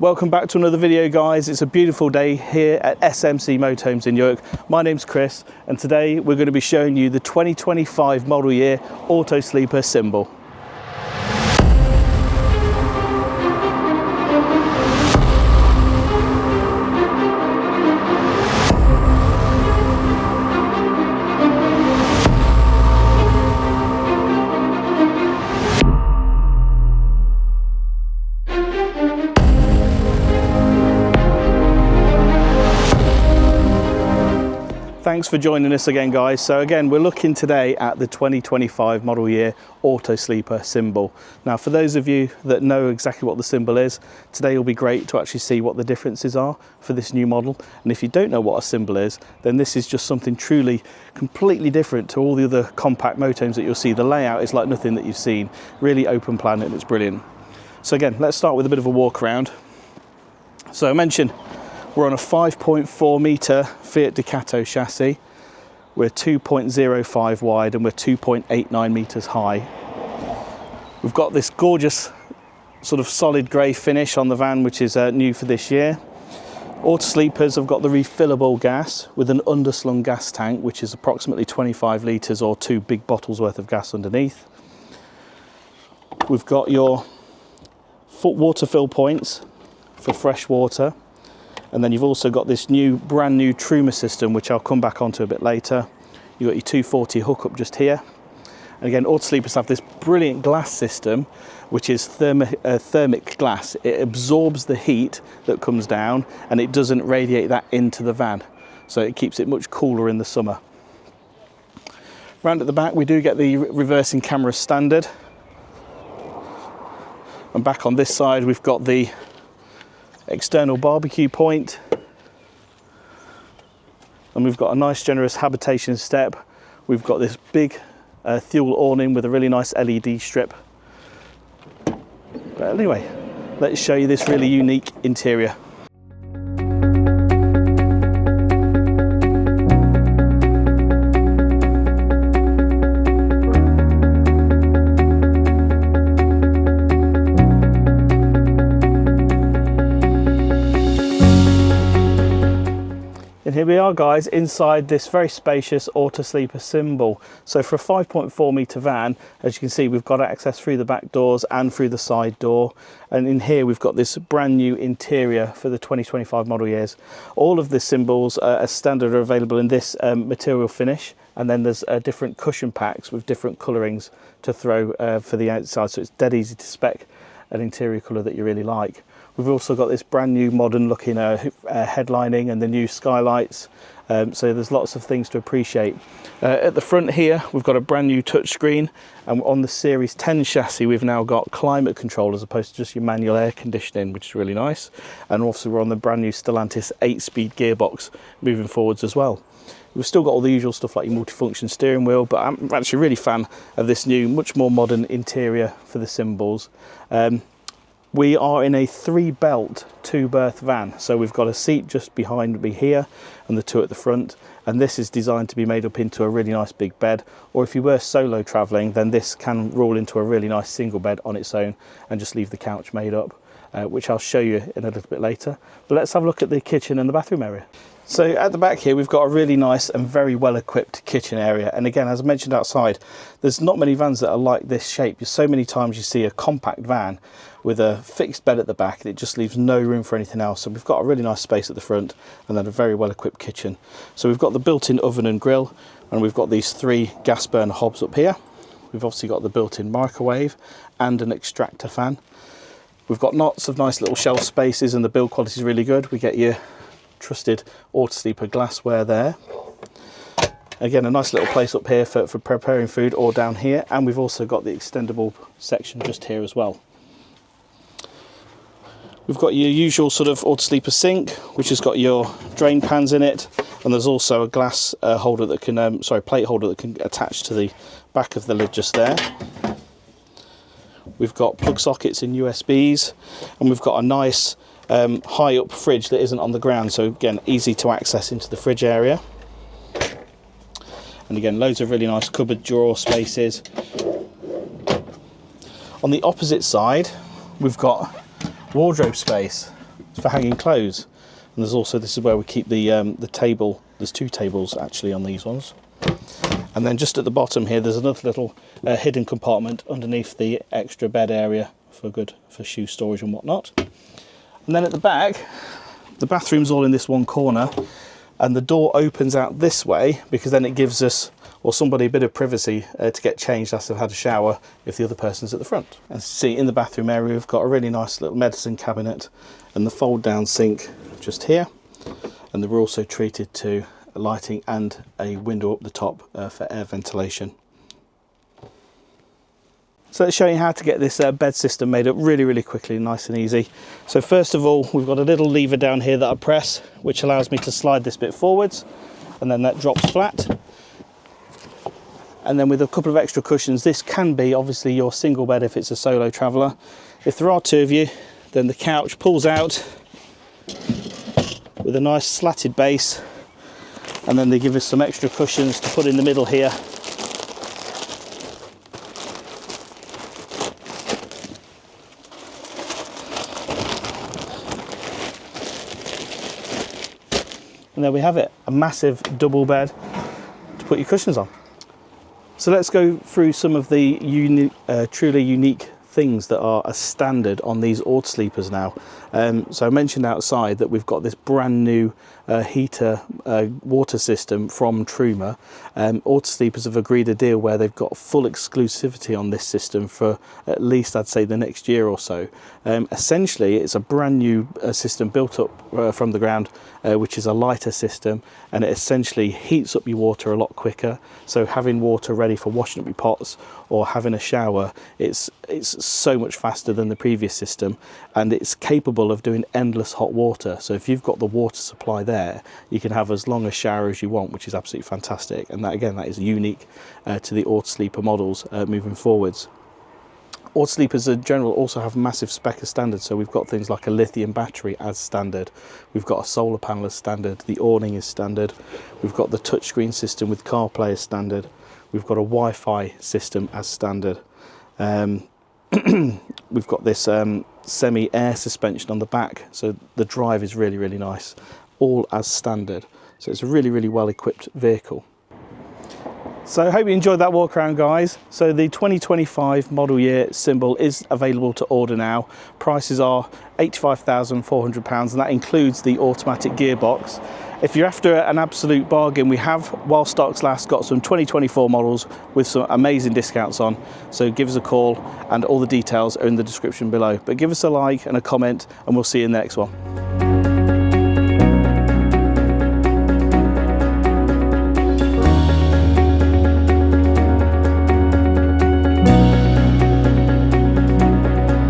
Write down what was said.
Welcome back to another video, guys. It's a beautiful day here at SMC Motorhomes in Newark. My name's Chris, and today we're going to be showing you the 2025 model year Auto-Sleeper Symbol. Thanks for joining us again, guys. So again, we're looking today at the 2025 model year Auto-Sleeper Symbol. Now, for those of you that know exactly what the symbol is, today will be great to actually see what the differences are for this new model. And if you don't know what a symbol is, then this is just something truly completely different to all the other compact motorhomes that you'll see. The layout is like nothing that you've seen, really open plan, and it's brilliant. So again, let's start with a bit of a walk around. So I mentioned we're on a 5.4 metre Fiat Ducato chassis. We're 2.05 wide and we're 2.89 metres high. We've got this gorgeous sort of solid grey finish on the van, which is new for this year. Auto-Sleepers have got the refillable gas with an underslung gas tank, which is approximately 25 litres or 2 big bottles worth of gas underneath. We've got your water fill points for fresh water. And then you've also got this brand new Truma system, which I'll come back onto a bit later. You've got your 240 hookup just here. And again, Auto-Sleepers have this brilliant glass system, which is thermic glass. It absorbs the heat that comes down and it doesn't radiate that into the van. So it keeps it much cooler in the summer. Round at the back, we do get the reversing camera standard. And back on this side, we've got the external barbecue point, and we've got a nice generous habitation step. We've got this big fuel awning with a really nice LED strip. But anyway, let's show you this really unique interior. And here we are, guys, inside this very spacious Auto-Sleeper Symbol. So for a 5.4 metre van, as you can see, we've got access through the back doors and through the side door. And in here, we've got this brand new interior for the 2025 model years. All of the symbols as standard are available in this material finish. And then there's different cushion packs with different colourings to throw for the outside. So it's dead easy to spec an interior colour that you really like. We've also got this brand new modern looking headlining and the new skylights. So there's lots of things to appreciate. At the front here, we've got a brand new touchscreen, and on the Series 10 chassis, we've now got climate control as opposed to just your manual air conditioning, which is really nice. And also we're on the brand new Stellantis 8-speed gearbox moving forwards as well. We've still got all the usual stuff like your multifunction steering wheel, but I'm actually really a fan of this new, much more modern interior for the symbols. We are in a 3-belt 2-berth van, so we've got a seat just behind me here and the 2 at the front, and this is designed to be made up into a really nice big bed, or if you were solo travelling, then this can roll into a really nice single bed on its own and just leave the couch made up, which I'll show you in a little bit later. But let's have a look at the kitchen and the bathroom area. So at the back here, we've got a really nice and very well equipped kitchen area. And again, as I mentioned outside, there's not many vans that are like this shape. So many times you see a compact van with a fixed bed at the back, and it just leaves no room for anything else. So we've got a really nice space at the front and then a very well equipped kitchen. So we've got the built-in oven and grill, and we've got these 3 gas burner hobs up here. We've obviously got the built-in microwave and an extractor fan. We've got lots of nice little shelf spaces, and the build quality is really good. We get your trusted Auto-Sleeper glassware there. Again, a nice little place up here for preparing food, or down here, and we've also got the extendable section just here as well. We've got your usual sort of Auto-Sleeper sink, which has got your drain pans in it, and there's also a glass holder that can, plate holder that can attach to the back of the lid just there. We've got plug sockets in USBs, and we've got a nice high up fridge that isn't on the ground, so again, easy to access into the fridge area. And again, loads of really nice cupboard drawer spaces. On the opposite side, we've got wardrobe space. for hanging clothes. And there's also, this is where we keep the table. There's 2 tables actually on these ones. And then just at the bottom here, there's another little hidden compartment underneath the extra bed area for shoe storage and whatnot. And then at the back, the bathroom's all in this one corner, and the door opens out this way because then it gives us or somebody a bit of privacy to get changed after they've had a shower if the other person's at the front. As you see, in the bathroom area, we've got a really nice little medicine cabinet and the fold down sink just here. And they're also treated to lighting and a window up the top for air ventilation. So let's show you how to get this bed system made up really quickly, nice and easy. So first of all, we've got a little lever down here that I press, which allows me to slide this bit forwards, and then that drops flat. And then with a couple of extra cushions, this can be obviously your single bed if it's a solo traveller. If there are 2 of you, then the couch pulls out with a nice slatted base, and then they give us some extra cushions to put in the middle here. And there we have it, a massive double bed to put your cushions on. So let's go through some of the truly unique things that are a standard on these Auto-Sleepers now. So I mentioned outside that we've got this brand new heater water system from Truma. Auto-Sleepers have agreed a deal where they've got full exclusivity on this system for at least, I'd say, the next year or so. Essentially, it's a brand new system built up from the ground, which is a lighter system, and it essentially heats up your water a lot quicker. So having water ready for washing up your pots or having a shower, it's so much faster than the previous system, and it's capable of doing endless hot water. So if you've got the water supply there, you can have as long a shower as you want, which is absolutely fantastic. And that, again, that is unique to the Auto-Sleeper models moving forwards. Auto-Sleepers in general also have massive spec as standard, so we've got things like a lithium battery as standard, we've got a solar panel as standard, the awning is standard, we've got the touchscreen system with CarPlay as standard, we've got a Wi-Fi system as standard. We've got this semi-air suspension on the back, so the drive is really nice, all as standard. So it's a really well equipped vehicle. So I hope you enjoyed that walk around, guys. So the 2025 model year Symbol is available to order now. Prices are £85,400, and that includes the automatic gearbox. If you're after an absolute bargain, we have, while stocks last, got some 2024 models with some amazing discounts on. So give us a call, and all the details are in the description below. But give us a like and a comment, and we'll see you in the next one.